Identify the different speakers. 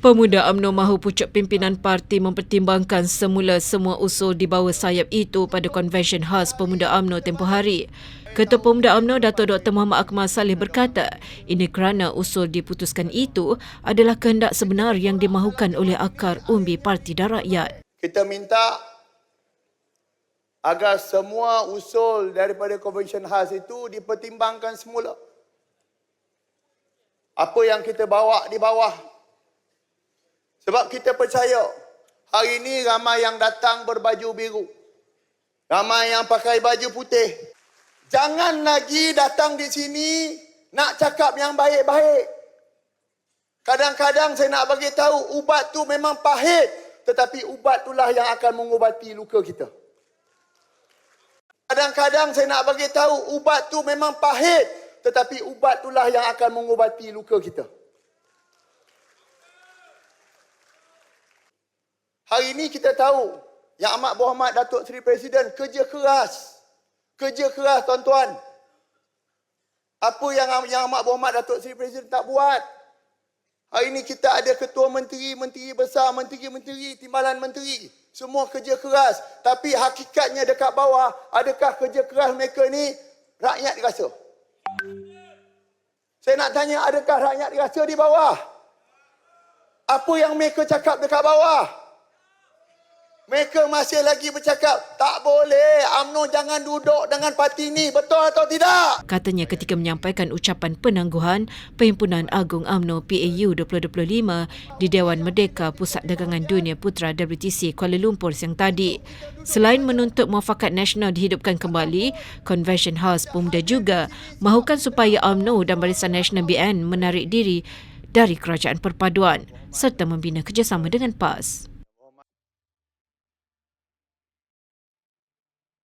Speaker 1: Pemuda UMNO mahu pucuk pimpinan parti mempertimbangkan semula semua usul di bawah sayap itu pada konvensyen khas Pemuda UMNO tempoh hari. Ketua Pemuda UMNO Dato' Dr. Muhammad Akmal Saleh berkata, ini kerana usul diputuskan itu adalah kehendak sebenar yang dimahukan oleh akar umbi Parti dan Rakyat.
Speaker 2: Kita minta agar semua usul daripada konvensyen khas itu dipertimbangkan semula. Apa yang kita bawa di bawah. Sebab kita percaya, hari ini ramai yang datang berbaju biru. Ramai yang pakai baju putih. Jangan lagi datang di sini nak cakap yang baik-baik. Kadang-kadang saya nak bagi tahu, ubat tu memang pahit. Tetapi ubat itulah yang akan mengubati luka kita. Kadang-kadang saya nak bagi tahu, ubat tu memang pahit. Tetapi ubat itulah yang akan mengubati luka kita. Hari ini kita tahu Yang Amat Berhormat Datuk Seri Presiden kerja keras. Kerja keras tuan-tuan. Apa yang Amat Berhormat Datuk Seri Presiden tak buat? Hari ini kita ada ketua menteri, menteri besar, menteri-menteri, timbalan menteri. Semua kerja keras. Tapi hakikatnya dekat bawah, adakah kerja keras mereka ni rakyat dirasa? Saya nak tanya, adakah rakyat dirasa di bawah? Apa yang mereka cakap dekat bawah? Mereka masih lagi bercakap, tak boleh, UMNO jangan duduk dengan parti ini. Betul atau tidak?
Speaker 1: Katanya ketika menyampaikan ucapan penangguhan Perhimpunan Agung UMNO PAU 2025 di Dewan Merdeka Pusat Dagangan Dunia Putra WTC Kuala Lumpur siang tadi. Selain menuntut muafakat nasional dihidupkan kembali, Konvensyen Khas Pemuda juga mahukan supaya UMNO dan Barisan Nasional BN menarik diri dari Kerajaan Perpaduan serta membina kerjasama dengan PAS.